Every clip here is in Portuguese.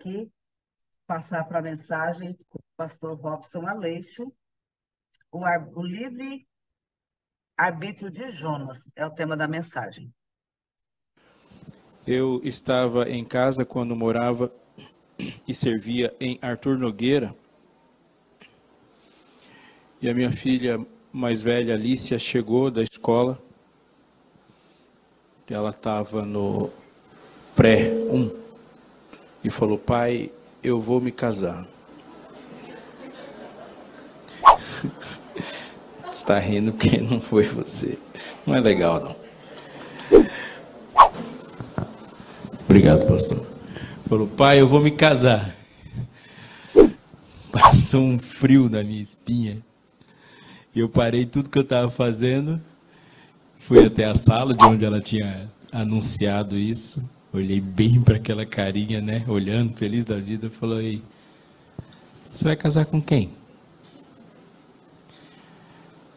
aqui passar para a mensagem do pastor Robson Aleixo, o livre arbítrio de Jonas, é o tema da mensagem. Eu estava em casa quando morava e servia em Arthur Nogueira, e a minha filha mais velha, Alicia, chegou da escola. Ela estava no pré-1 e falou: pai, eu vou me casar. Você está rindo porque não foi você. Não é legal, não. Obrigado, pastor. Falou: pai, eu vou me casar. Passou um frio na minha espinha. E eu parei tudo que eu estava fazendo. Fui até a sala de onde ela tinha anunciado isso. Olhei bem para aquela carinha, né? Olhando, feliz da vida. Falou: aí, você vai casar com quem?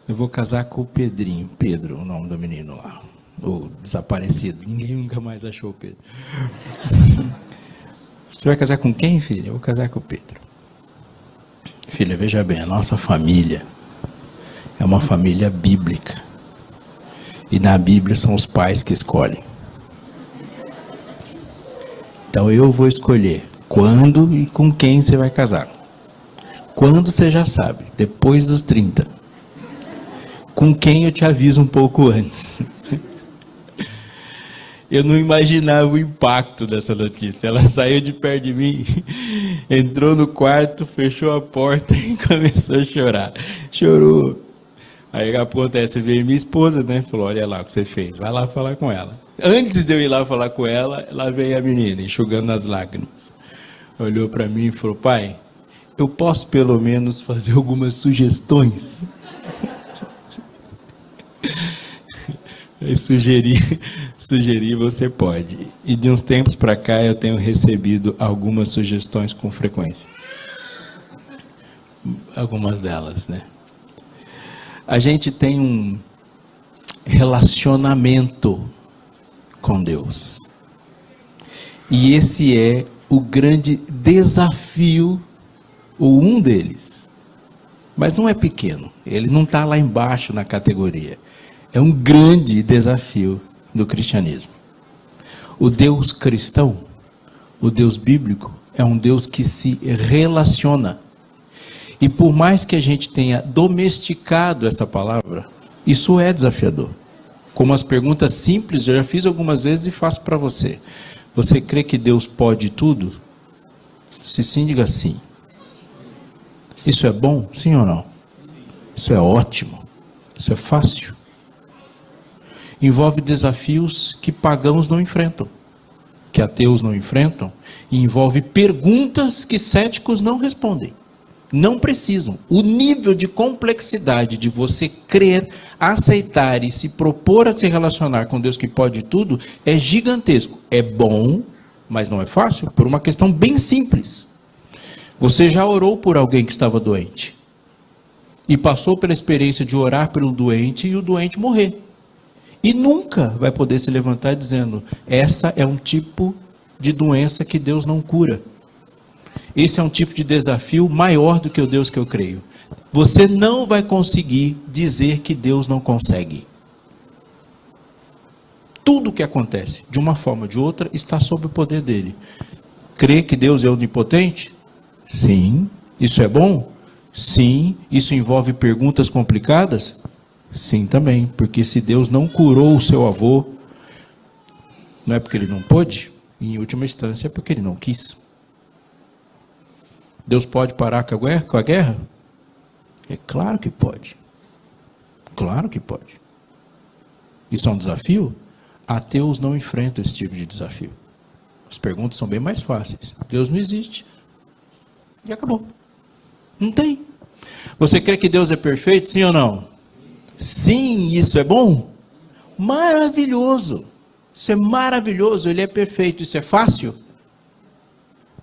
Eu vou casar com o Pedrinho. Pedro, o nome do menino lá. O desaparecido. Ninguém nunca mais achou o Pedro. Você vai casar com quem, filha? Eu vou casar com o Pedro. Filha, veja bem, a nossa família é uma família bíblica. E na Bíblia são os pais que escolhem. Então eu vou escolher quando e com quem você vai casar. Quando você já sabe, depois dos 30. Com quem eu te aviso um pouco antes. Eu não imaginava o impacto dessa notícia. Ela saiu de perto de mim, entrou no quarto, fechou a porta e começou a chorar. Chorou. Aí acontece, veio minha esposa, né? Falou: olha lá o que você fez, vai lá falar com ela. Antes de eu ir lá falar com ela, lá veio a menina, enxugando as lágrimas. Olhou para mim e falou: pai, eu posso pelo menos fazer algumas sugestões? Eu sugeri, você pode. E de uns tempos para cá eu tenho recebido algumas sugestões com frequência. Algumas delas, né? A gente tem um relacionamento com Deus. E esse é o grande desafio, ou um deles. Mas não é pequeno, ele não está lá embaixo na categoria. É um grande desafio do cristianismo. O Deus cristão, o Deus bíblico, é um Deus que se relaciona. E por mais que a gente tenha domesticado essa palavra, isso é desafiador. Como as perguntas simples, eu já fiz algumas vezes e faço para você. Você crê que Deus pode tudo? Se sim, diga sim. Isso é bom? Sim ou não? Isso é ótimo. Isso é fácil. Envolve desafios que pagãos não enfrentam, que ateus não enfrentam, e envolve perguntas que céticos não respondem. Não precisam. O nível de complexidade de você crer, aceitar e se propor a se relacionar com Deus que pode tudo é gigantesco. É bom, mas não é fácil, por uma questão bem simples. Você já orou por alguém que estava doente e passou pela experiência de orar pelo doente e o doente morrer. E nunca vai poder se levantar dizendo: essa é um tipo de doença que Deus não cura. Esse é um tipo de desafio maior do que o Deus que eu creio. Você não vai conseguir dizer que Deus não consegue. Tudo o que acontece, de uma forma ou de outra, está sob o poder dele. Crê que Deus é onipotente? Sim. Isso é bom? Sim. Isso envolve perguntas complicadas? Sim, também, porque se Deus não curou o seu avô, não é porque ele não pôde, em última instância é porque ele não quis. Deus pode parar com a guerra? É claro que pode. Claro que pode. Isso é um desafio? Ateus não enfrentam esse tipo de desafio. As perguntas são bem mais fáceis. Deus não existe. E acabou. Não tem. Você crê que Deus é perfeito? Sim ou não? Sim, isso é bom? Maravilhoso. Isso é maravilhoso, ele é perfeito. Isso é fácil?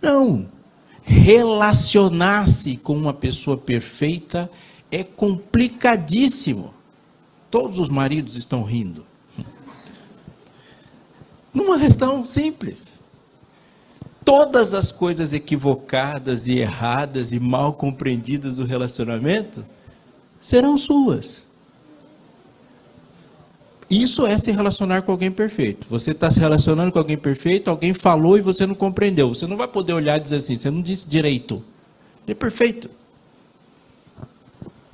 Não. Relacionar-se com uma pessoa perfeita é complicadíssimo. Todos os maridos estão rindo. Numa questão simples. todas as coisas equivocadas e erradas e mal compreendidas do relacionamento serão suas. Isso é se relacionar com alguém perfeito. Você está se relacionando com alguém perfeito, alguém falou e você não compreendeu. Você não vai poder olhar e dizer assim, você não disse direito. Ele é perfeito.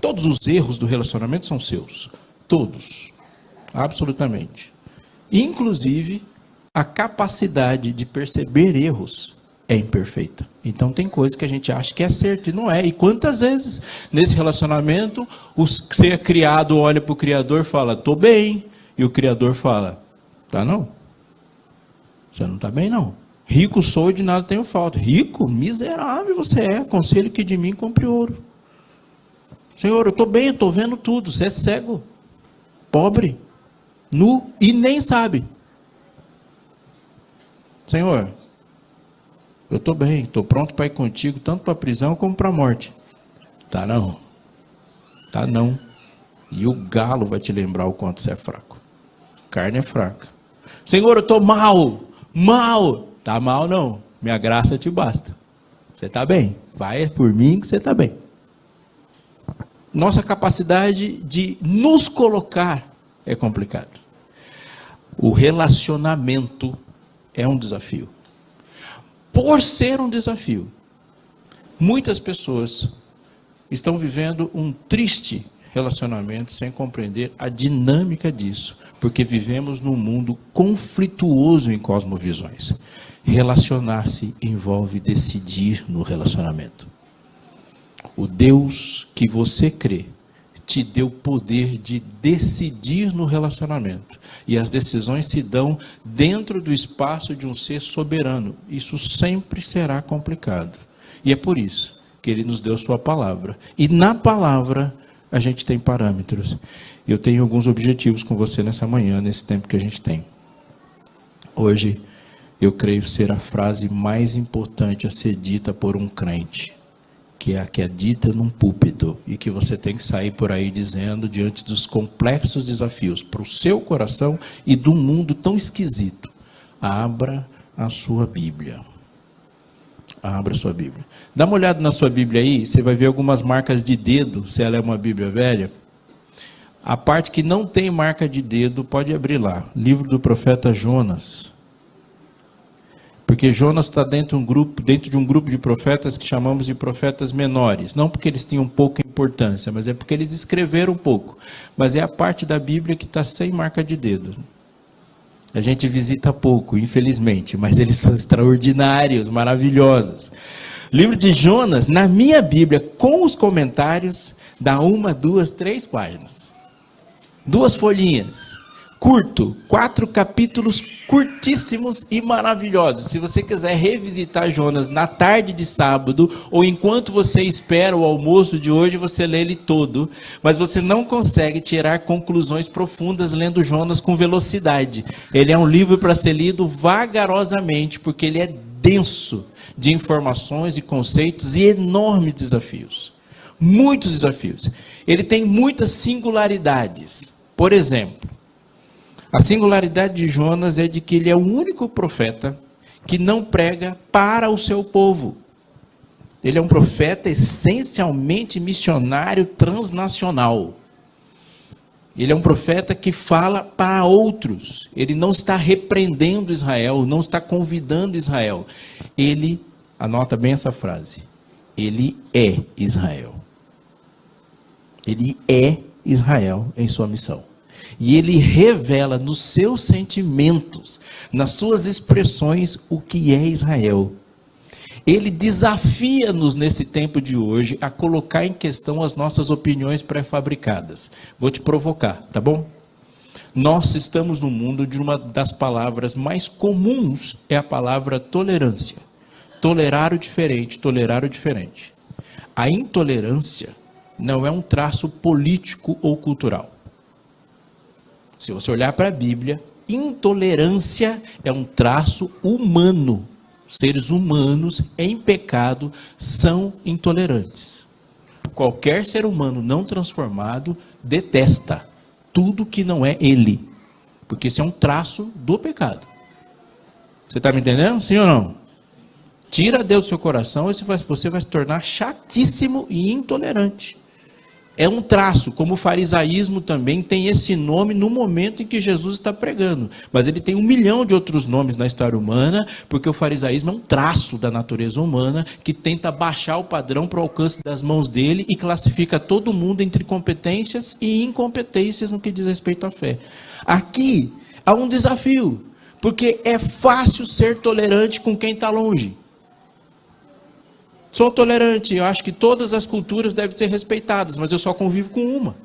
Todos os erros do relacionamento são seus. Todos. Absolutamente. Inclusive, a capacidade de perceber erros é imperfeita. Então tem coisas que a gente acha que é certo e não é. E quantas vezes nesse relacionamento o ser criado olha para o Criador e fala, estou bem. E o Criador fala, tá não? Você não está bem não. Rico sou e de nada tenho falta. Rico? Miserável você é. Aconselho que de mim compre ouro. Senhor, eu estou bem, eu estou vendo tudo. Você é cego, pobre, nu e nem sabe. Senhor, eu estou bem, estou pronto para ir contigo, tanto para a prisão como para a morte. Tá não. Tá não. E o galo vai te lembrar o quanto você é fraco. Carne é fraca. Senhor, eu estou mal. Tá mal não. Minha graça te basta. Você está bem. Vai por mim que você está bem. Nossa capacidade de nos colocar é complicado. O relacionamento é um desafio. Por ser um desafio, muitas pessoas estão vivendo um triste relacionamento sem compreender a dinâmica disso, porque vivemos num mundo conflituoso em cosmovisões. Relacionar-se envolve decidir no relacionamento. O Deus que você crê te deu poder de decidir no relacionamento. E as decisões se dão dentro do espaço de um ser soberano. Isso sempre será complicado. E é por isso que ele nos deu sua palavra. E na palavra a gente tem parâmetros. Eu tenho alguns objetivos com você nessa manhã, nesse tempo que a gente tem. Hoje, eu creio ser a frase mais importante a ser dita por um crente, que é a que é dita num púlpito e que você tem que sair por aí dizendo diante dos complexos desafios para o seu coração e do mundo tão esquisito. Abra a sua Bíblia. Abra a sua Bíblia. Dá uma olhada na sua Bíblia aí, você vai ver algumas marcas de dedo, se ela é uma Bíblia velha. A parte que não tem marca de dedo, pode abrir lá. Livro do profeta Jonas. Porque Jonas está dentro de um grupo de profetas que chamamos de profetas menores. Não porque eles tinham pouca importância, mas é porque eles escreveram pouco. Mas é a parte da Bíblia que está sem marca de dedo. A gente visita pouco, infelizmente, mas eles são extraordinários, maravilhosos. Livro de Jonas, na minha Bíblia, com os comentários, dá 1, 2, 3 páginas. 2 folhinhas. Curto, 4 capítulos curtíssimos e maravilhosos. Se você quiser revisitar Jonas na tarde de sábado, ou enquanto você espera o almoço de hoje, você lê ele todo, mas você não consegue tirar conclusões profundas lendo Jonas com velocidade. Ele é um livro para ser lido vagarosamente, porque ele é denso de informações e conceitos e enormes desafios. Muitos desafios. Ele tem muitas singularidades. Por exemplo, a singularidade de Jonas é de que ele é o único profeta que não prega para o seu povo. Ele é um profeta essencialmente missionário transnacional. Ele é um profeta que fala para outros. Ele não está repreendendo Israel, não está convidando Israel. Ele, anota bem essa frase, ele é Israel. Ele é Israel em sua missão. E ele revela nos seus sentimentos, nas suas expressões, o que é Israel. Ele desafia-nos nesse tempo de hoje a colocar em questão as nossas opiniões pré-fabricadas. Vou te provocar, tá bom? Nós estamos no mundo de uma das palavras mais comuns, é a palavra tolerância. Tolerar o diferente, tolerar o diferente. A intolerância não é um traço político ou cultural. Se você olhar para a Bíblia, intolerância é um traço humano. Seres humanos em pecado são intolerantes. Qualquer ser humano não transformado detesta tudo que não é ele. Porque isso é um traço do pecado. Você está me entendendo? Sim ou não? Tira Deus do seu coração e você vai se tornar chatíssimo e intolerante. É um traço, como o farisaísmo também tem esse nome no momento em que Jesus está pregando. Mas ele tem 1 milhão de outros nomes na história humana, porque o farisaísmo é um traço da natureza humana que tenta baixar o padrão para o alcance das mãos dele e classifica todo mundo entre competências e incompetências no que diz respeito à fé. Aqui há um desafio, porque é fácil ser tolerante com quem está longe. Sou tolerante, eu acho que todas as culturas devem ser respeitadas, mas eu só convivo com uma.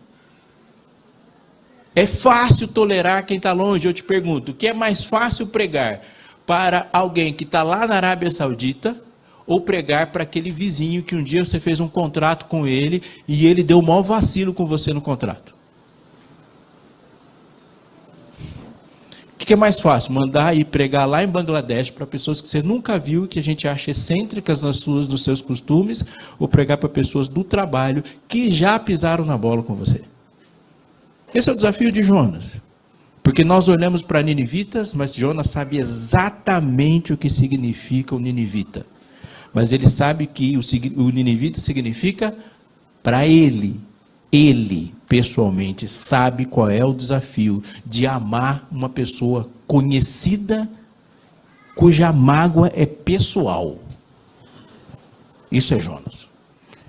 É fácil tolerar quem está longe. Eu te pergunto, o que é mais fácil pregar para alguém que está lá na Arábia Saudita ou pregar para aquele vizinho que um dia você fez um contrato com ele e ele deu o maior vacilo com você no contrato? O que é mais fácil? Mandar ir pregar lá em Bangladesh para pessoas que você nunca viu, que a gente acha excêntricas nos seus costumes, ou pregar para pessoas do trabalho que já pisaram na bola com você? Esse é o desafio de Jonas. Porque nós olhamos para ninivitas, mas Jonas sabe exatamente o que significa o ninivita. Mas ele sabe que o ninivita significa para ele. Ele, pessoalmente, sabe qual é o desafio de amar uma pessoa conhecida, cuja mágoa é pessoal. Isso é Jonas.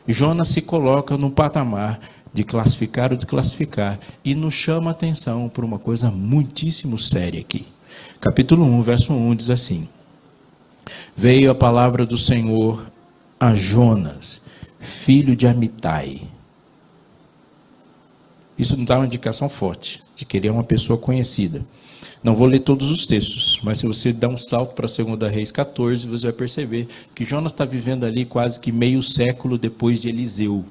Jonas se coloca num patamar de classificar ou desclassificar e nos chama a atenção por uma coisa muitíssimo séria aqui. Capítulo 1, verso 1 diz assim: Veio a palavra do Senhor a Jonas, filho de Amitai. Isso não dá uma indicação forte de que ele é uma pessoa conhecida. Não vou ler todos os textos, mas se você der um salto para 2 Reis 14, você vai perceber que Jonas está vivendo ali quase que meio século depois de Eliseu.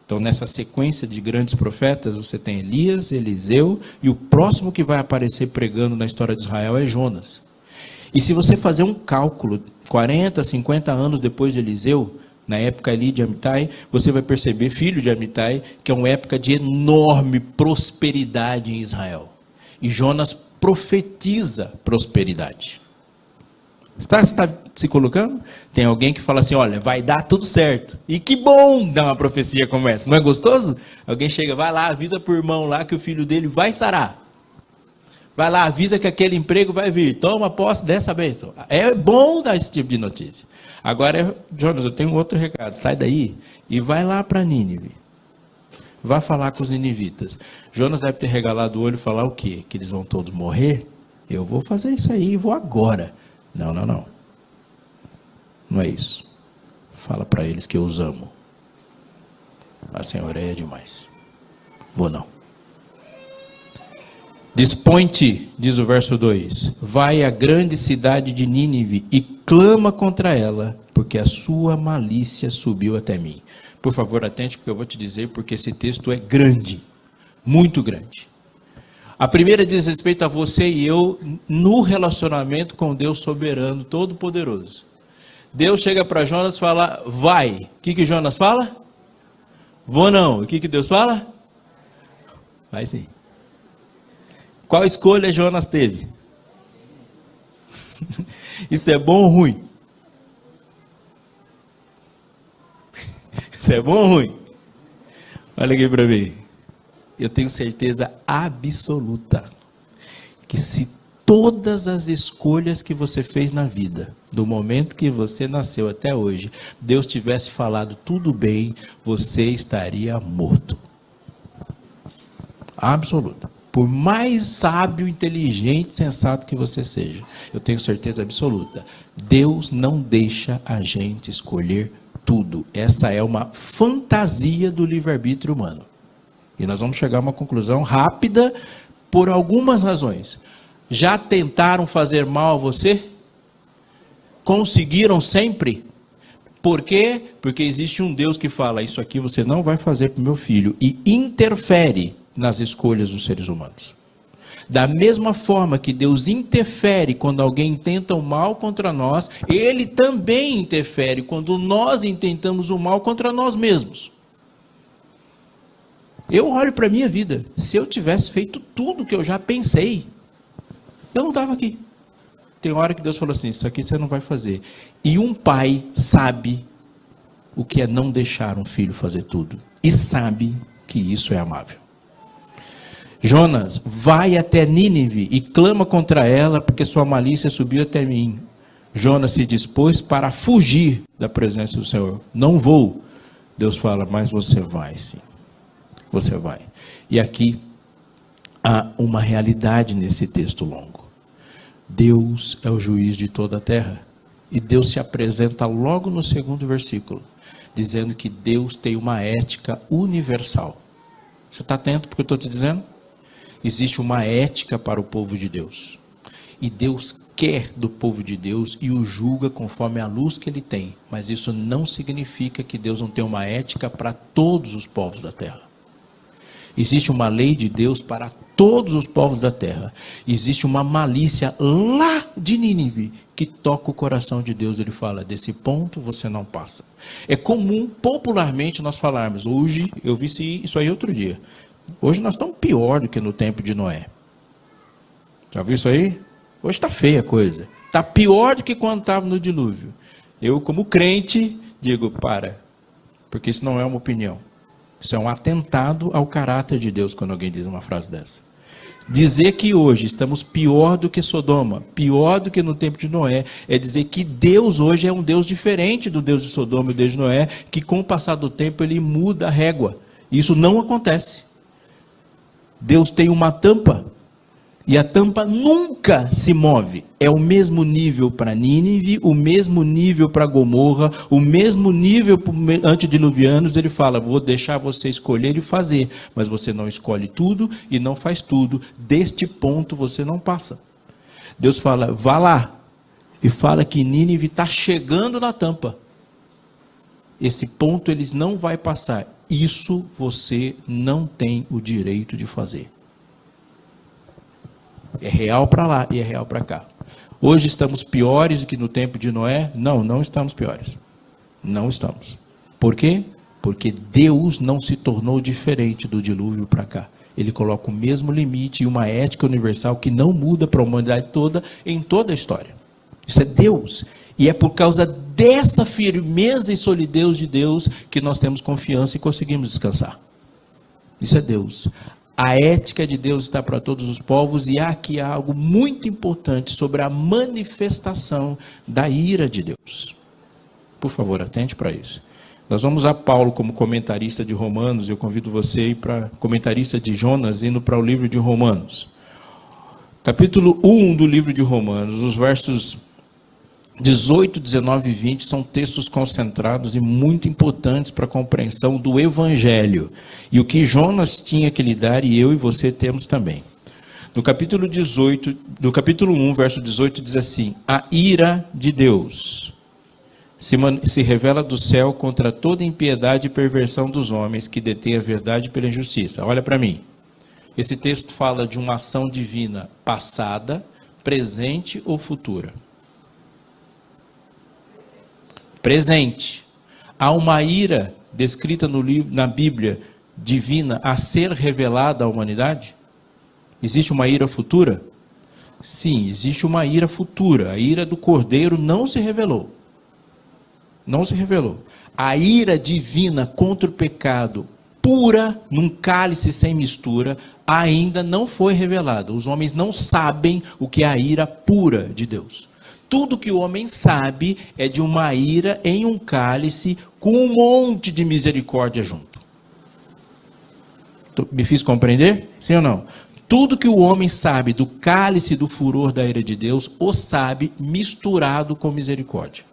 Então, nessa sequência de grandes profetas, você tem Elias, Eliseu, e o próximo que vai aparecer pregando na história de Israel é Jonas. E se você fazer um cálculo, 40, 50 anos depois de Eliseu, na época ali de Amitai, você vai perceber, filho de Amitai, que é uma época de enorme prosperidade em Israel. E Jonas profetiza prosperidade. Está se colocando? Tem alguém que fala assim, olha, vai dar tudo certo. E que bom dar uma profecia como essa. Não é gostoso? Alguém chega, vai lá, avisa para o irmão lá que o filho dele vai sarar. Vai lá, avisa que aquele emprego vai vir. Toma posse dessa bênção. É bom dar esse tipo de notícia. Agora, Jonas, eu tenho um outro recado. Sai daí e vai lá para Nínive. Vá falar com os ninivitas. Jonas deve ter regalado o olho e falar o quê? Que eles vão todos morrer? Eu vou fazer isso aí, vou agora. Não. Não é isso. Fala para eles que eu os amo. A senhora é demais. Vou não. Dispõe-te, diz o verso 2, vai à grande cidade de Nínive e clama contra ela, porque a sua malícia subiu até mim. Por favor, atente, porque eu vou te dizer, porque esse texto é grande, muito grande. A primeira diz respeito a você e eu no relacionamento com Deus soberano, todo-poderoso. Deus chega para Jonas e fala, vai. O que Jonas fala? Vou não. O que Deus fala? Vai sim. Qual escolha Jonas teve? Isso é bom ou ruim? Isso é bom ou ruim? Olha aqui para mim. Eu tenho certeza absoluta que se todas as escolhas que você fez na vida, do momento que você nasceu até hoje, Deus tivesse falado tudo bem, você estaria morto. Absoluta. Por mais sábio, inteligente, sensato que você seja, eu tenho certeza absoluta, Deus não deixa a gente escolher tudo. Essa é uma fantasia do livre-arbítrio humano. E nós vamos chegar a uma conclusão rápida por algumas razões. Já tentaram fazer mal a você? Conseguiram sempre? Por quê? Porque existe um Deus que fala, isso aqui você não vai fazer para o meu filho, e interfere nas escolhas dos seres humanos. Da mesma forma que Deus interfere quando alguém intenta o mal contra nós, Ele também interfere quando nós intentamos o mal contra nós mesmos. Eu olho para a minha vida, se eu tivesse feito tudo que eu já pensei, eu não estava aqui. Tem hora que Deus falou assim, isso aqui você não vai fazer. E um pai sabe o que é não deixar um filho fazer tudo. E sabe que isso é amável. Jonas, vai até Nínive e clama contra ela, porque sua malícia subiu até mim. Jonas se dispôs para fugir da presença do Senhor. Não vou. Deus fala, mas você vai sim. Você vai. E aqui há uma realidade nesse texto longo. Deus é o juiz de toda a terra. E Deus se apresenta logo no segundo versículo, dizendo que Deus tem uma ética universal. Você está atento porque eu estou te dizendo? Existe uma ética para o povo de Deus. E Deus quer do povo de Deus e o julga conforme a luz que ele tem. Mas isso não significa que Deus não tem uma ética para todos os povos da terra. Existe uma lei de Deus para todos os povos da terra. Existe uma malícia lá de Nínive que toca o coração de Deus. Ele fala, desse ponto você não passa. É comum, popularmente, nós falarmos, hoje, eu vi isso aí outro dia, hoje nós estamos pior do que no tempo de Noé. Já viu isso aí? Hoje está feia a coisa. Está pior do que quando estava no dilúvio. Eu, como crente, digo, porque isso não é uma opinião. Isso é um atentado ao caráter de Deus quando alguém diz uma frase dessa. Dizer que hoje estamos pior do que Sodoma, pior do que no tempo de Noé, é dizer que Deus hoje é um Deus diferente do Deus de Sodoma e Deus de Noé, que com o passar do tempo ele muda a régua. Isso não acontece. Deus tem uma tampa. E a tampa nunca se move. É o mesmo nível para Nínive, o mesmo nível para Gomorra, o mesmo nível para antediluvianos. Ele fala, vou deixar você escolher e fazer, mas você não escolhe tudo e não faz tudo. Deste ponto você não passa. Deus fala, vá lá e fala que Nínive está chegando na tampa. Esse ponto eles não vai passar. Isso você não tem o direito de fazer. É real para lá e é real para cá. Hoje estamos piores do que no tempo de Noé? Não, não estamos piores. Não estamos. Por quê? Porque Deus não se tornou diferente do dilúvio para cá. Ele coloca o mesmo limite e uma ética universal que não muda para a humanidade toda, em toda a história. Isso é Deus. E é por causa dessa firmeza e solidez de Deus que nós temos confiança e conseguimos descansar. Isso é Deus. A ética de Deus está para todos os povos e há aqui algo muito importante sobre a manifestação da ira de Deus. Por favor, atente para isso. Nós vamos a Paulo como comentarista de Romanos. Eu convido você a ir para comentarista de Jonas, indo para o livro de Romanos. Capítulo 1 do livro de Romanos, os versos 18, 19 e 20 são textos concentrados e muito importantes para a compreensão do Evangelho. E o que Jonas tinha que lidar e eu e você temos também. No capítulo 1, verso 18, diz assim, a ira de Deus se revela do céu contra toda impiedade e perversão dos homens que detêm a verdade pela injustiça. Olha para mim. Esse texto fala de uma ação divina passada, presente ou futura. Presente. Há uma ira descrita no livro, na Bíblia, divina, a ser revelada à humanidade? Existe uma ira futura? Sim, existe uma ira futura. A ira do Cordeiro não se revelou. Não se revelou. A ira divina contra o pecado, pura, num cálice sem mistura, ainda não foi revelada. Os homens não sabem o que é a ira pura de Deus. Tudo que o homem sabe é de uma ira em um cálice com um monte de misericórdia junto. Me fiz compreender? Sim ou não? Tudo que o homem sabe do cálice do furor da ira de Deus, o sabe misturado com misericórdia.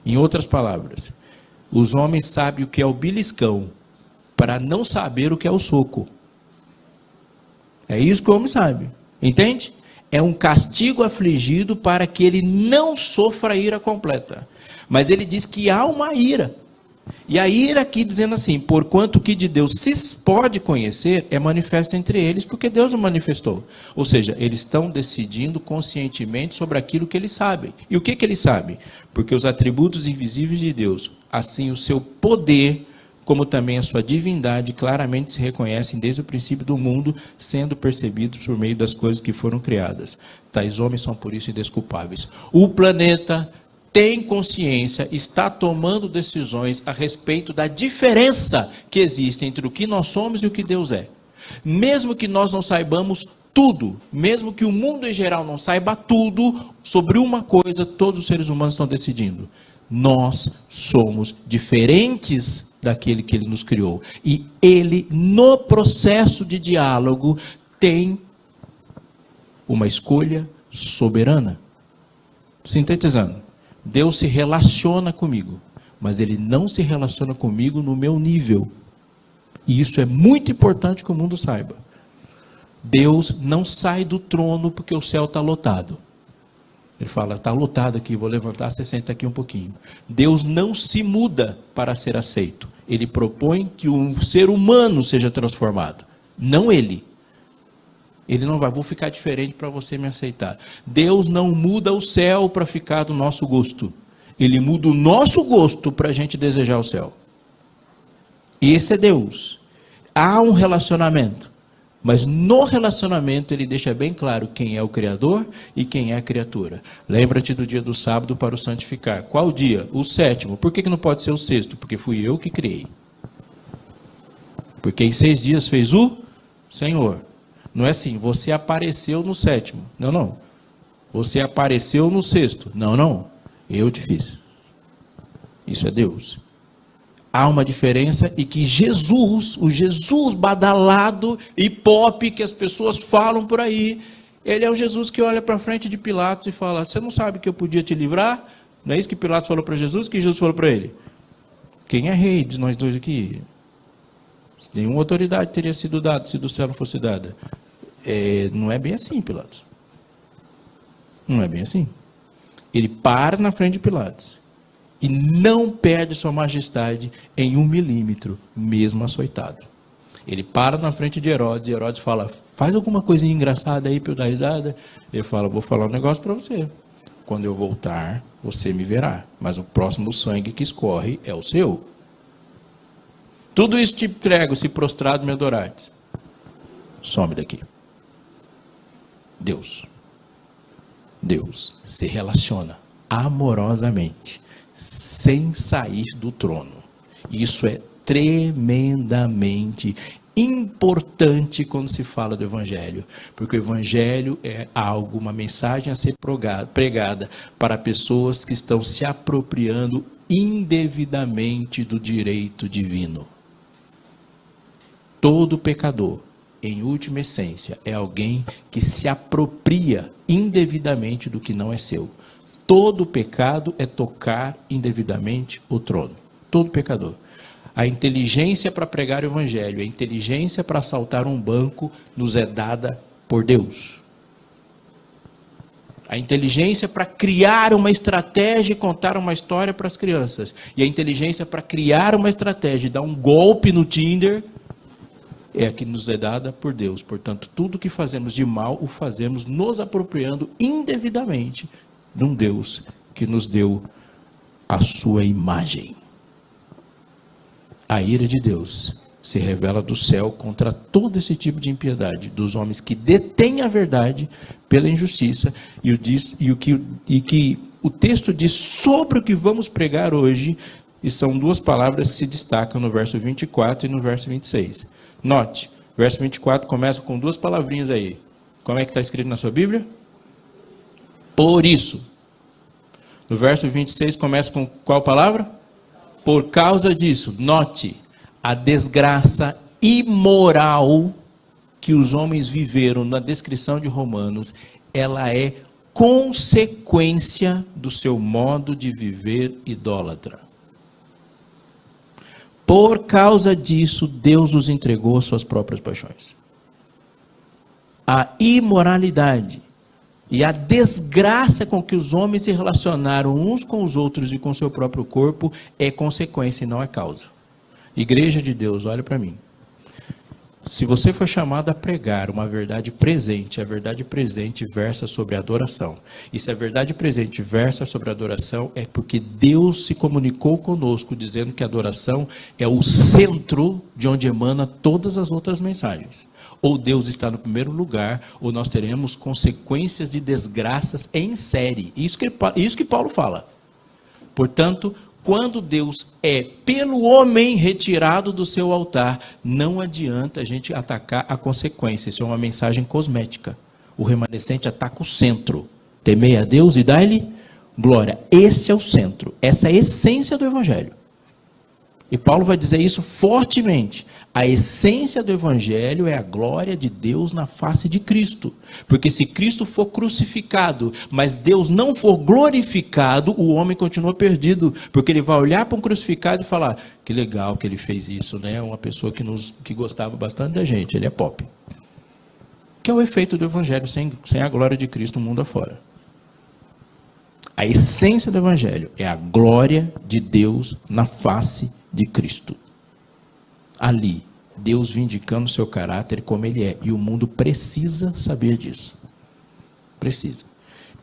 Em outras palavras, os homens sabem o que é o beliscão para não saber o que é o soco. É isso que o homem sabe. Entende? É um castigo afligido para que ele não sofra a ira completa. Mas ele diz que há uma ira. E a ira aqui dizendo assim, porquanto que de Deus se pode conhecer, é manifesto entre eles, porque Deus o manifestou. Ou seja, eles estão decidindo conscientemente sobre aquilo que eles sabem. E o que eles sabem? Porque os atributos invisíveis de Deus, assim o seu poder, como também a sua divindade, claramente se reconhecem desde o princípio do mundo, sendo percebidos por meio das coisas que foram criadas. Tais homens são por isso indesculpáveis. O planeta tem consciência, está tomando decisões a respeito da diferença que existe entre o que nós somos e o que Deus é. Mesmo que nós não saibamos tudo, mesmo que o mundo em geral não saiba tudo, sobre uma coisa todos os seres humanos estão decidindo: nós somos diferentes daquele que Ele nos criou. E Ele, no processo de diálogo, tem uma escolha soberana. Sintetizando, Deus se relaciona comigo, mas Ele não se relaciona comigo no meu nível. E isso é muito importante que o mundo saiba. Deus não sai do trono porque o céu está lotado. Ele fala, está lotado aqui, vou levantar, você senta aqui um pouquinho. Deus não se muda para ser aceito. Ele propõe que um ser humano seja transformado, não ele. Ele não vai, vou ficar diferente para você me aceitar. Deus não muda o céu para ficar do nosso gosto. Ele muda o nosso gosto para a gente desejar o céu. Esse é Deus. Há um relacionamento. Mas no relacionamento ele deixa bem claro quem é o Criador e quem é a criatura. Lembra-te do dia do sábado para o santificar. Qual dia? O sétimo. Por que não pode ser o sexto? Porque fui eu que criei. Porque em 6 dias fez o Senhor. Não é assim, você apareceu no sétimo. Não, não. Você apareceu no sexto. Não, não. Eu te fiz. Isso é Deus. Há uma diferença e que Jesus, o Jesus badalado e pop que as pessoas falam por aí, ele é o Jesus que olha para frente de Pilatos e fala, você não sabe que eu podia te livrar? Não é isso que Pilatos falou para Jesus? Que Jesus falou para ele? Quem é rei de nós dois aqui? Nenhuma autoridade teria sido dada se do céu não fosse dada. Não é bem assim, Pilatos. Não é bem assim. Ele para na frente de Pilatos e não perde sua majestade em 1 milímetro, mesmo açoitado. Ele para na frente de Herodes, e Herodes fala, faz alguma coisinha engraçada aí para eu dar risada. Ele fala, vou falar um negócio para você. Quando eu voltar, você me verá, mas o próximo sangue que escorre é o seu. Tudo isso te entrego, se prostrado me adorares. Some daqui. Deus se relaciona amorosamente, sem sair do trono. Isso é tremendamente importante quando se fala do Evangelho, porque o Evangelho é algo, uma mensagem a ser pregada para pessoas que estão se apropriando indevidamente do direito divino. Todo pecador, em última essência, é alguém que se apropria indevidamente do que não é seu. Todo pecado é tocar indevidamente o trono. Todo pecador. A inteligência para pregar o Evangelho, a inteligência para assaltar um banco, nos é dada por Deus. A inteligência para criar uma estratégia e contar uma história para as crianças. E a inteligência para criar uma estratégia e dar um golpe no Tinder, é a que nos é dada por Deus. Portanto, tudo que fazemos de mal, o fazemos nos apropriando indevidamente de um Deus que nos deu a sua imagem. A ira de Deus se revela do céu contra todo esse tipo de impiedade, dos homens que detêm a verdade pela injustiça, e que o texto diz sobre o que vamos pregar hoje, e são 2 palavras que se destacam no verso 24 e no verso 26. Note, verso 24 começa com 2 palavrinhas aí. Como é que está escrito na sua Bíblia? Por isso. No verso 26 começa com qual palavra? Por causa disso. Note, a desgraça imoral que os homens viveram na descrição de Romanos, ela é consequência do seu modo de viver idólatra. Por causa disso, Deus os entregou às suas próprias paixões. A imoralidade e a desgraça com que os homens se relacionaram uns com os outros e com o seu próprio corpo é consequência e não é causa. Igreja de Deus, olha para mim. Se você foi chamado a pregar uma verdade presente, a verdade presente versa sobre a adoração. E se a verdade presente versa sobre a adoração, é porque Deus se comunicou conosco, dizendo que a adoração é o centro de onde emana todas as outras mensagens. Ou Deus está no primeiro lugar, ou nós teremos consequências de desgraças em série. Isso que Paulo fala. Portanto, quando Deus é pelo homem retirado do seu altar, não adianta a gente atacar a consequência. Isso é uma mensagem cosmética. O remanescente ataca o centro. Temei a Deus e dai-lhe glória. Esse é o centro. Essa é a essência do Evangelho. E Paulo vai dizer isso fortemente. A essência do Evangelho é a glória de Deus na face de Cristo. Porque se Cristo for crucificado, mas Deus não for glorificado, o homem continua perdido. Porque ele vai olhar para um crucificado e falar, que legal que ele fez isso, né? Uma pessoa que gostava bastante da gente, ele é pop. Que é o efeito do Evangelho sem a glória de Cristo mundo afora. A essência do Evangelho é a glória de Deus na face de Cristo. Ali, Deus vindicando o seu caráter como ele é. E o mundo precisa saber disso.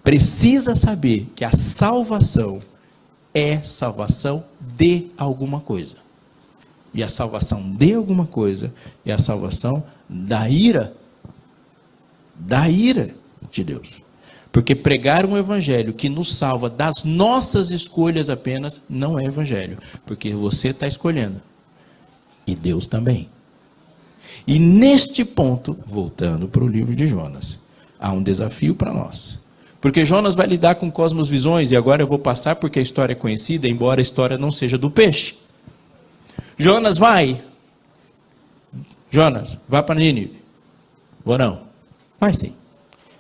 Precisa saber que a salvação é salvação de alguma coisa. E a salvação de alguma coisa é a salvação da ira de Deus. Porque pregar um evangelho que nos salva das nossas escolhas apenas, não é evangelho. Porque você está escolhendo. E Deus também. E neste ponto, voltando para o livro de Jonas, há um desafio para nós. Porque Jonas vai lidar com cosmosvisões, e agora eu vou passar porque a história é conhecida, embora a história não seja do peixe. Jonas vai para Nínive. Vou não. Vai sim.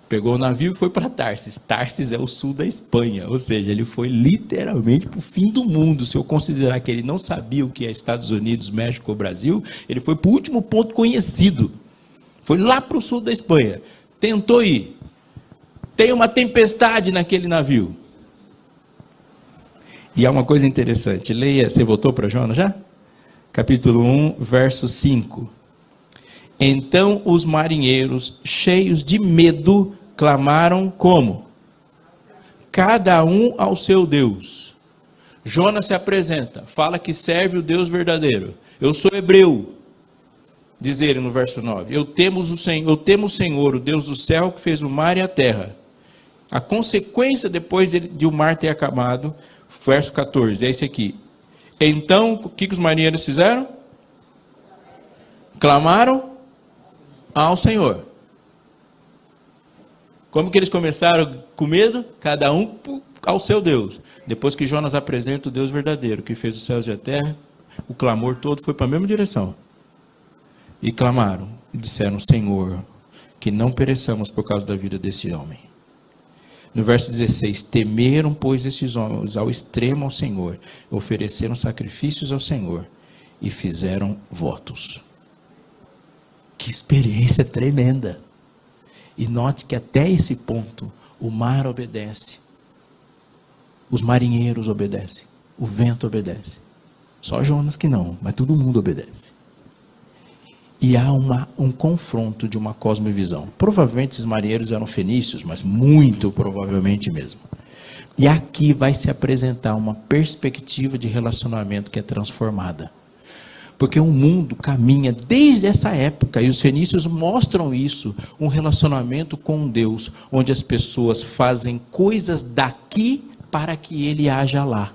Pegou o navio e foi para Tarsis. Tarsis é o sul da Espanha, ou seja, ele foi literalmente para o fim do mundo. Se eu considerar que ele não sabia o que é Estados Unidos, México ou Brasil, ele foi para o último ponto conhecido. Foi lá para o sul da Espanha. Tentou ir. Tem uma tempestade naquele navio. E há uma coisa interessante. Leia, você voltou para Jonas já? Capítulo 1, verso 5. Então os marinheiros, cheios de medo, clamaram como? Cada um ao seu Deus. Jonas se apresenta, fala que serve o Deus verdadeiro. Eu sou hebreu, diz ele no verso 9. Eu temo o Senhor, o Deus do céu, que fez o mar e a terra. A consequência depois de o mar ter acabado, verso 14, é esse aqui. Então, o que os marinheiros fizeram? Clamaram ao Senhor. Como que eles começaram com medo? Cada um ao seu Deus. Depois que Jonas apresenta o Deus verdadeiro, que fez os céus e a terra, o clamor todo foi para a mesma direção. E clamaram, e disseram, Senhor, que não pereçamos por causa da vida desse homem. No verso 16, temeram, pois, esses homens ao extremo ao Senhor, ofereceram sacrifícios ao Senhor e fizeram votos. Que experiência tremenda! E note que até esse ponto, o mar obedece, os marinheiros obedecem, o vento obedece. Só Jonas que não, mas todo mundo obedece. E há um confronto de uma cosmovisão. Provavelmente esses marinheiros eram fenícios, mas muito provavelmente mesmo. E aqui vai se apresentar uma perspectiva de relacionamento que é transformada. Porque o mundo caminha desde essa época, e os fenícios mostram isso, um relacionamento com Deus, onde as pessoas fazem coisas daqui para que ele haja lá.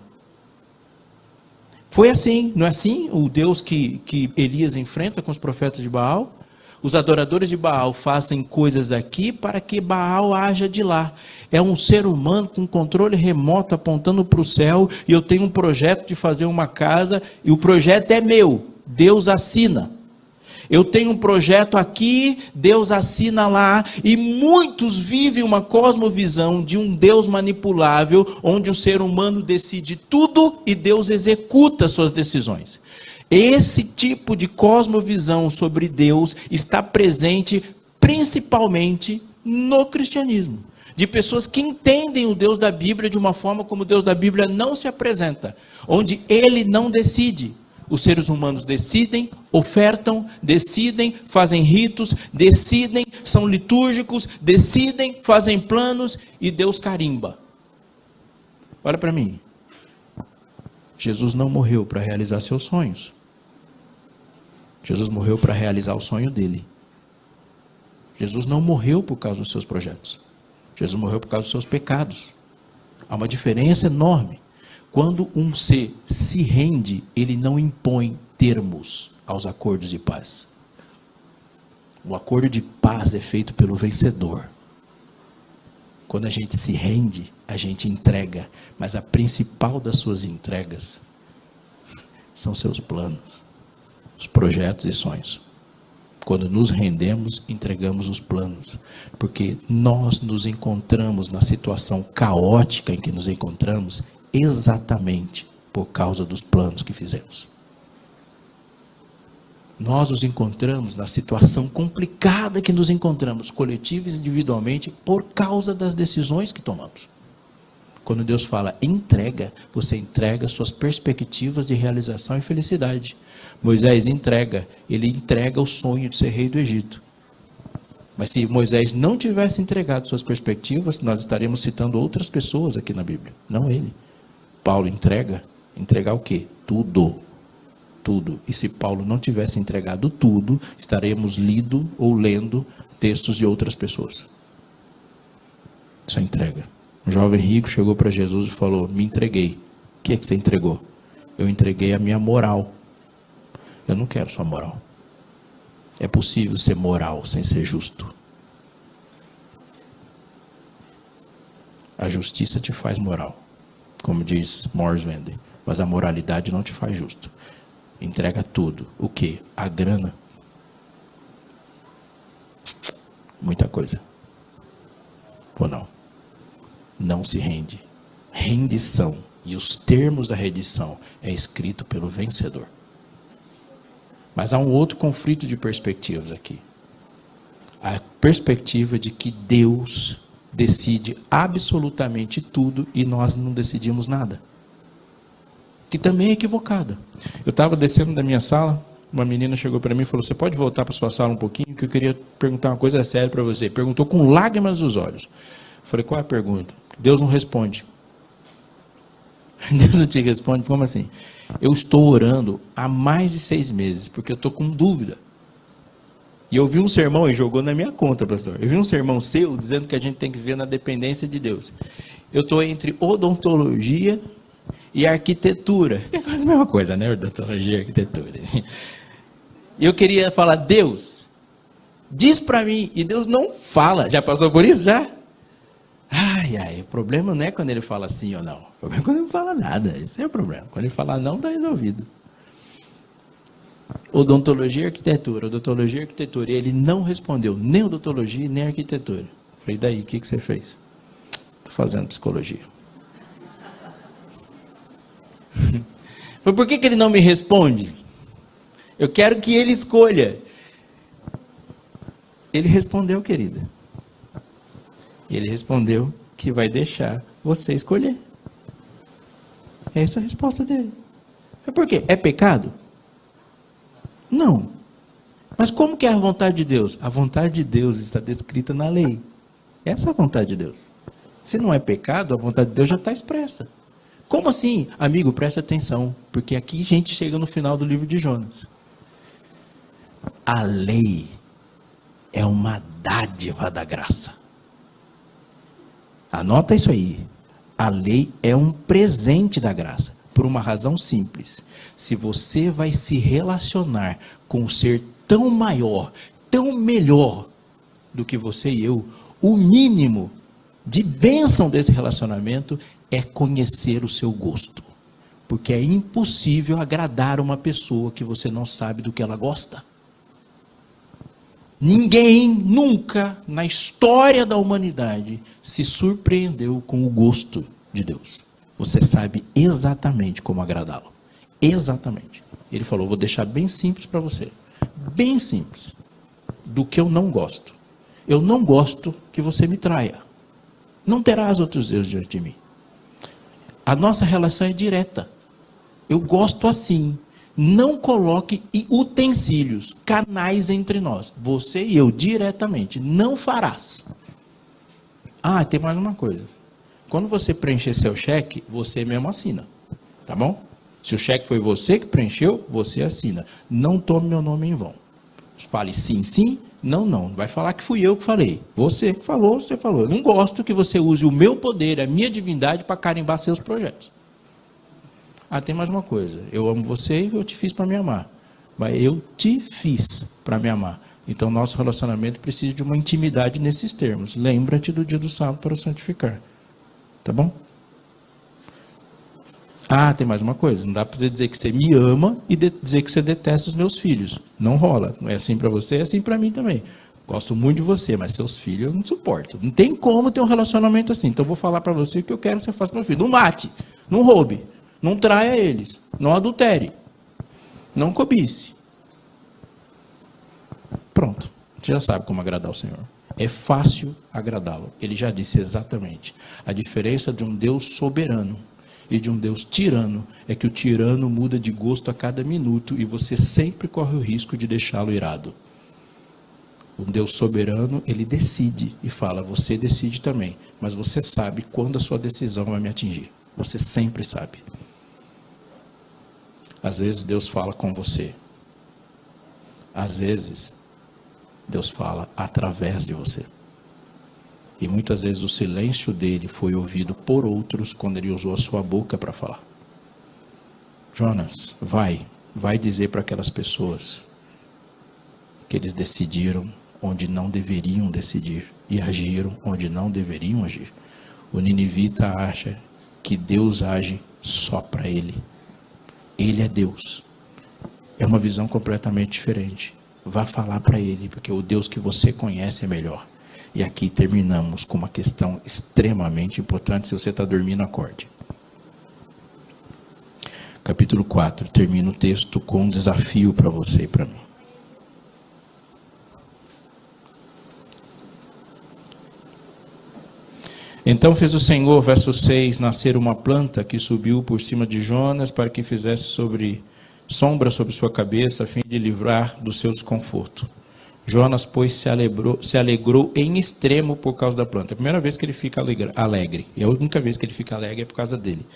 Foi assim, não é assim? O Deus que Elias enfrenta com os profetas de Baal. Os adoradores de Baal fazem coisas aqui para que Baal haja de lá. É um ser humano com controle remoto apontando para o céu, e eu tenho um projeto de fazer uma casa, e o projeto é meu, Deus assina. Eu tenho um projeto aqui, Deus assina lá, e muitos vivem uma cosmovisão de um Deus manipulável, onde o ser humano decide tudo e Deus executa suas decisões. Esse tipo de cosmovisão sobre Deus está presente principalmente no cristianismo. De pessoas que entendem o Deus da Bíblia de uma forma como o Deus da Bíblia não se apresenta, onde ele não decide. Os seres humanos decidem, ofertam, decidem, fazem ritos, decidem, são litúrgicos, decidem, fazem planos e Deus carimba. Olha para mim. Jesus não morreu para realizar seus sonhos. Jesus morreu para realizar o sonho dele. Jesus não morreu por causa dos seus projetos. Jesus morreu por causa dos seus pecados. Há uma diferença enorme. Quando um ser se rende, ele não impõe termos aos acordos de paz. O acordo de paz é feito pelo vencedor. Quando a gente se rende, a gente entrega. Mas a principal das suas entregas são seus planos, os projetos e sonhos. Quando nos rendemos, entregamos os planos. Porque nós nos encontramos na situação caótica em que nos encontramos exatamente por causa dos planos que fizemos. Nós nos encontramos na situação complicada que nos encontramos, coletiva e individualmente, por causa das decisões que tomamos. Quando Deus fala entrega, você entrega suas perspectivas de realização e felicidade. Moisés entrega, ele entrega o sonho de ser rei do Egito. Mas se Moisés não tivesse entregado suas perspectivas, nós estaremos citando outras pessoas aqui na Bíblia, não ele. Paulo entregar o quê? Tudo. E se Paulo não tivesse entregado tudo, estaremos lendo textos de outras pessoas. Isso é entrega. Um jovem rico chegou para Jesus e falou, me entreguei. O que é que você entregou? Eu entreguei a minha moral. Eu não quero sua moral. É possível ser moral sem ser justo. A justiça te faz moral, como diz Morris Wender, mas a moralidade não te faz justo. Entrega tudo. O quê? A grana. Muita coisa. Ou não? Não se rende. Rendição. E os termos da rendição é escrito pelo vencedor. Mas há um outro conflito de perspectivas aqui. A perspectiva de que Deus decide absolutamente tudo e nós não decidimos nada. Que também é equivocada. Eu estava descendo da minha sala, uma menina chegou para mim e falou, você pode voltar para sua sala um pouquinho, que eu queria perguntar uma coisa séria para você. Perguntou com lágrimas nos olhos. Eu falei, qual é a pergunta? Deus não responde. Deus não te responde, como assim? Eu estou orando há mais de 6 meses, porque eu estou com dúvida. E eu vi um sermão, e jogou na minha conta, pastor. Eu vi um sermão seu, dizendo que a gente tem que viver na dependência de Deus. Eu estou entre odontologia e arquitetura. É quase a mesma coisa, né? Odontologia e arquitetura. E eu queria falar, Deus, diz para mim, e Deus não fala. Já passou por isso? Já? O problema não é quando ele fala sim ou não. O problema é quando ele não fala nada. Esse é o problema. Quando ele fala não, está resolvido. Odontologia e arquitetura. Odontologia e arquitetura. E ele não respondeu nem odontologia nem arquitetura. Falei, daí, o que você fez? Estou fazendo psicologia. Mas por que ele não me responde? Eu quero que ele escolha. Ele respondeu, querida. Ele respondeu que vai deixar você escolher. Essa é a resposta dele. É por quê? É pecado? Não. Mas como que é a vontade de Deus? A vontade de Deus está descrita na lei. Essa é a vontade de Deus. Se não é pecado, a vontade de Deus já está expressa. Como assim? Amigo, presta atenção, porque aqui a gente chega no final do livro de Jonas. A lei é uma dádiva da graça. Anota isso aí. A lei é um presente da graça, por uma razão simples. Se você vai se relacionar com um ser tão maior, tão melhor do que você e eu, o mínimo de bênção desse relacionamento é conhecer o seu gosto. Porque é impossível agradar uma pessoa que você não sabe do que ela gosta. Ninguém nunca na história da humanidade se surpreendeu com o gosto de Deus. Você sabe exatamente como agradá-lo. Exatamente. Ele falou, vou deixar bem simples para você. Bem simples. Do que eu não gosto. Eu não gosto que você me traia. Não terás outros deuses diante de mim. A nossa relação é direta. Eu gosto assim. Não coloque utensílios, canais entre nós. Você e eu, diretamente. Não farás. Ah, tem mais uma coisa. Quando você preencher seu cheque, você mesmo assina. Tá bom? Se o cheque foi você que preencheu, você assina. Não tome meu nome em vão. Fale sim, sim. Não, não. Vai falar que fui eu que falei. Você que falou, você falou. Eu não gosto que você use o meu poder, a minha divindade, para carimbar seus projetos. Ah, tem mais uma coisa. Eu amo você e eu te fiz para me amar. Mas eu te fiz para me amar. Então, nosso relacionamento precisa de uma intimidade nesses termos. Lembra-te do dia do sábado para o santificar. Tá bom? Ah, tem mais uma coisa. Não dá para você dizer que você me ama e dizer que você detesta os meus filhos. Não rola. Não é assim para você, é assim para mim também. Gosto muito de você, mas seus filhos eu não suporto. Não tem como ter um relacionamento assim. Então, eu vou falar para você o que eu quero que você faça para meu filho. Não mate, não roube, não traia eles, não adultere, não cobice. Pronto. Você já sabe como agradar o Senhor. É fácil agradá-lo. Ele já disse exatamente. A diferença de um Deus soberano e de um Deus tirano é que o tirano muda de gosto a cada minuto e você sempre corre o risco de deixá-lo irado. O Deus soberano, ele decide e fala, você decide também, mas você sabe quando a sua decisão vai me atingir. Você sempre sabe. Às vezes Deus fala com você. Às vezes Deus fala através de você. E muitas vezes o silêncio dele foi ouvido por outros quando ele usou a sua boca para falar. Jonas, vai dizer para aquelas pessoas que eles decidiram onde não deveriam decidir e agiram onde não deveriam agir. O ninivita acha que Deus age só para ele. Ele é Deus. É uma visão completamente diferente. Vá falar para ele, porque o Deus que você conhece é melhor. E aqui terminamos com uma questão extremamente importante. Se você está dormindo, acorde. Capítulo 4, termina o texto com um desafio para você e para mim. Então fez o Senhor, verso 6, nascer uma planta que subiu por cima de Jonas para que fizesse sombra sobre sua cabeça, a fim de livrar do seu desconforto. Jonas, pois, se alegrou em extremo por causa da planta. É a primeira vez que ele fica alegre. E a única vez que ele fica alegre é por causa dele.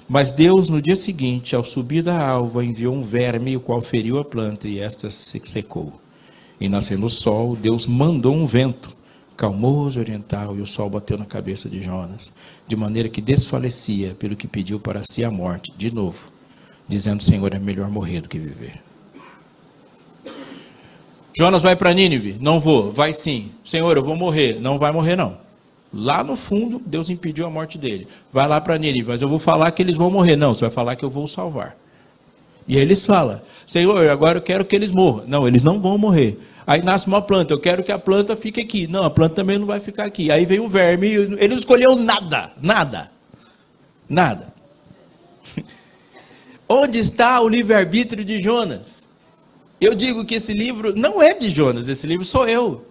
Mas Deus, no dia seguinte, ao subir da alva, enviou um verme, o qual feriu a planta, e esta se secou. E nascendo o sol, Deus mandou um vento calmoso oriental, e o sol bateu na cabeça de Jonas, de maneira que desfalecia, pelo que pediu para si a morte, de novo, dizendo, Senhor, é melhor morrer do que viver. Jonas vai para Nínive? Não vou. Vai sim. Senhor, eu vou morrer. Não vai morrer não. Lá no fundo, Deus impediu a morte dele. Vai lá para Nínive, mas eu vou falar que eles vão morrer. Não, você vai falar que eu vou salvar. E aí eles falam, Senhor, agora eu quero que eles morram. Não, eles não vão morrer. Aí nasce uma planta, eu quero que a planta fique aqui. Não, a planta também não vai ficar aqui. Aí vem o verme, ele não escolheu nada. Onde está o livre-arbítrio de Jonas? Eu digo que esse livro não é de Jonas, esse livro sou eu.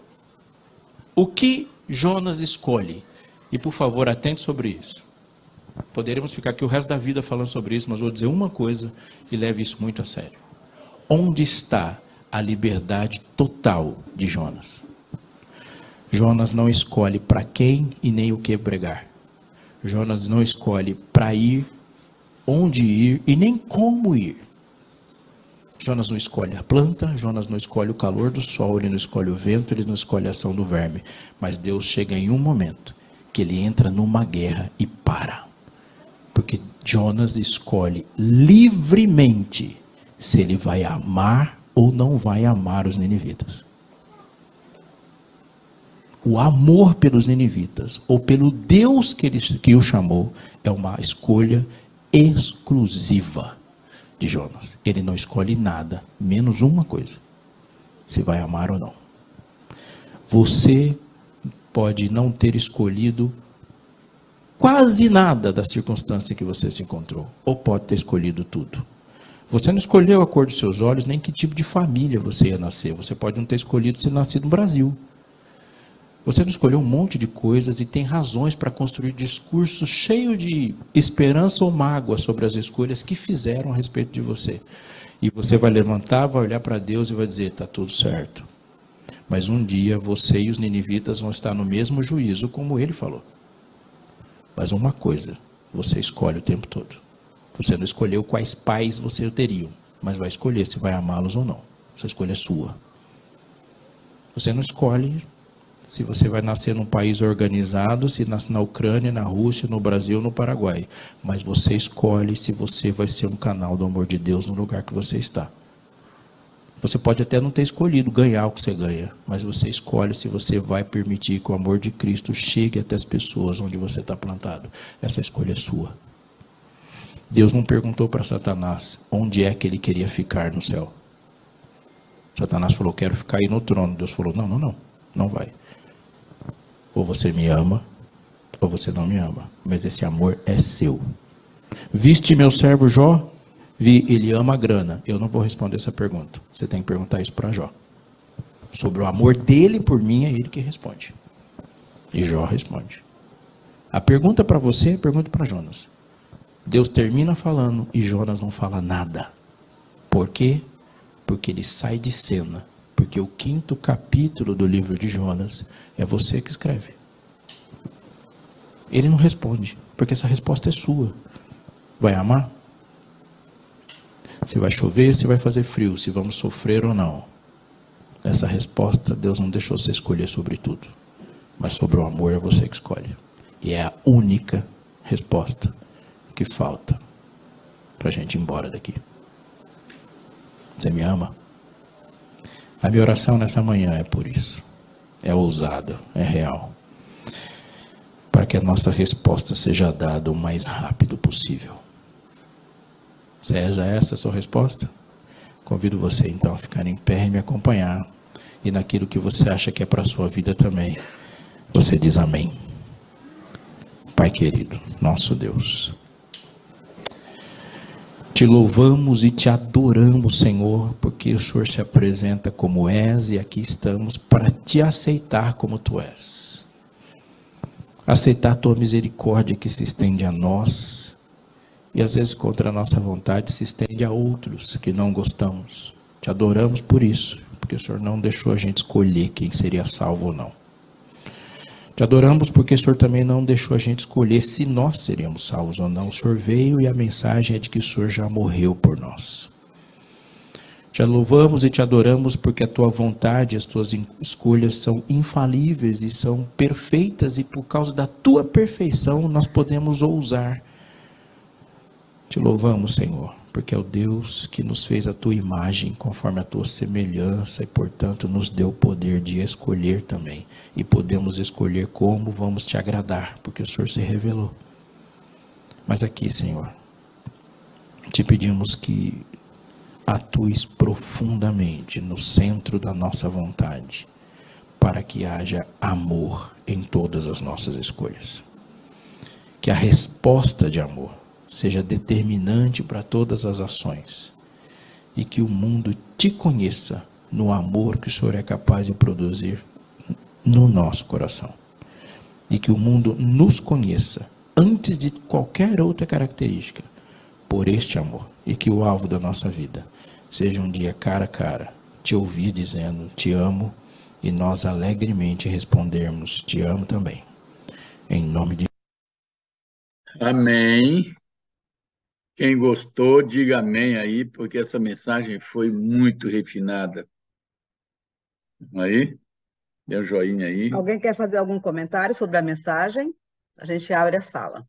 O que Jonas escolhe? E por favor, atente sobre isso. Poderemos ficar aqui o resto da vida falando sobre isso, mas vou dizer uma coisa e leve isso muito a sério. Onde está a liberdade total de Jonas? Jonas não escolhe para quem e nem o que pregar. Jonas não escolhe para ir, onde ir e nem como ir. Jonas não escolhe a planta, Jonas não escolhe o calor do sol, ele não escolhe o vento, ele não escolhe a ação do verme. Mas Deus chega em um momento que ele entra numa guerra e para. Porque Jonas escolhe livremente se ele vai amar ou não vai amar os ninivitas. O amor pelos ninivitas, ou pelo Deus que o chamou, é uma escolha exclusiva de Jonas. Ele não escolhe nada, menos uma coisa: se vai amar ou não. Você pode não ter escolhido quase nada da circunstância que você se encontrou, ou pode ter escolhido tudo. Você não escolheu a cor dos seus olhos, nem que tipo de família você ia nascer. Você pode não ter escolhido ser nascido no Brasil. Você não escolheu um monte de coisas e tem razões para construir discursos cheios de esperança ou mágoa sobre as escolhas que fizeram a respeito de você. E você vai levantar, vai olhar para Deus e vai dizer, está tudo certo. Mas um dia você e os ninivitas vão estar no mesmo juízo, como ele falou. Mas uma coisa, você escolhe o tempo todo. Você não escolheu quais pais você teria, mas vai escolher se vai amá-los ou não. Essa escolha é sua. Você não escolhe se você vai nascer num país organizado, se nasce na Ucrânia, na Rússia, no Brasil, no Paraguai. Mas você escolhe se você vai ser um canal do amor de Deus no lugar que você está. Você pode até não ter escolhido ganhar o que você ganha, mas você escolhe se você vai permitir que o amor de Cristo chegue até as pessoas onde você está plantado. Essa escolha é sua. Deus não perguntou para Satanás onde é que ele queria ficar no céu. Satanás falou, quero ficar aí no trono. Deus falou, não vai. Ou você me ama, ou você não me ama. Mas esse amor é seu. Viste meu servo Jó? Vi, ele ama a grana. Eu não vou responder essa pergunta. Você tem que perguntar isso para Jó. Sobre o amor dele por mim, é ele que responde. E Jó responde. A pergunta para você é a pergunta para Jonas. Deus termina falando e Jonas não fala nada. Por quê? Porque ele sai de cena. Porque o 5º capítulo do livro de Jonas é você que escreve. Ele não responde, porque essa resposta é sua. Vai amar? Se vai chover, se vai fazer frio, se vamos sofrer ou não. Essa resposta Deus não deixou você escolher sobre tudo. Mas sobre o amor é você que escolhe. E é a única resposta que falta para a gente ir embora daqui. Você me ama? A minha oração nessa manhã é por isso. É ousada, é real. Para que a nossa resposta seja dada o mais rápido possível. Seja essa a sua resposta? Convido você então a ficar em pé e me acompanhar. E naquilo que você acha que é para a sua vida também, você diz amém. Pai querido, nosso Deus, te louvamos e te adoramos, Senhor, porque o Senhor se apresenta como és e aqui estamos para te aceitar como tu és. Aceitar a tua misericórdia que se estende a nós e às vezes contra a nossa vontade se estende a outros que não gostamos. Te adoramos por isso, porque o Senhor não deixou a gente escolher quem seria salvo ou não. Te adoramos porque o Senhor também não deixou a gente escolher se nós seríamos salvos ou não. O Senhor veio e a mensagem é de que o Senhor já morreu por nós. Te louvamos e te adoramos porque a tua vontade, as tuas escolhas são infalíveis e são perfeitas e por causa da tua perfeição nós podemos ousar. Te louvamos, Senhor, porque é o Deus que nos fez a tua imagem conforme a tua semelhança e, portanto, nos deu o poder de escolher também. E podemos escolher como vamos te agradar, porque o Senhor se revelou. Mas aqui, Senhor, te pedimos que atues profundamente no centro da nossa vontade, para que haja amor em todas as nossas escolhas. Que a resposta de amor seja determinante para todas as ações e que o mundo te conheça no amor que o Senhor é capaz de produzir no nosso coração e que o mundo nos conheça antes de qualquer outra característica por este amor e que o alvo da nossa vida seja um dia cara a cara te ouvir dizendo te amo e nós alegremente respondermos te amo também, em nome de Amém. Quem gostou, diga amém aí, porque essa mensagem foi muito refinada. Aí, dê um joinha aí. Alguém quer fazer algum comentário sobre a mensagem? A gente abre a sala.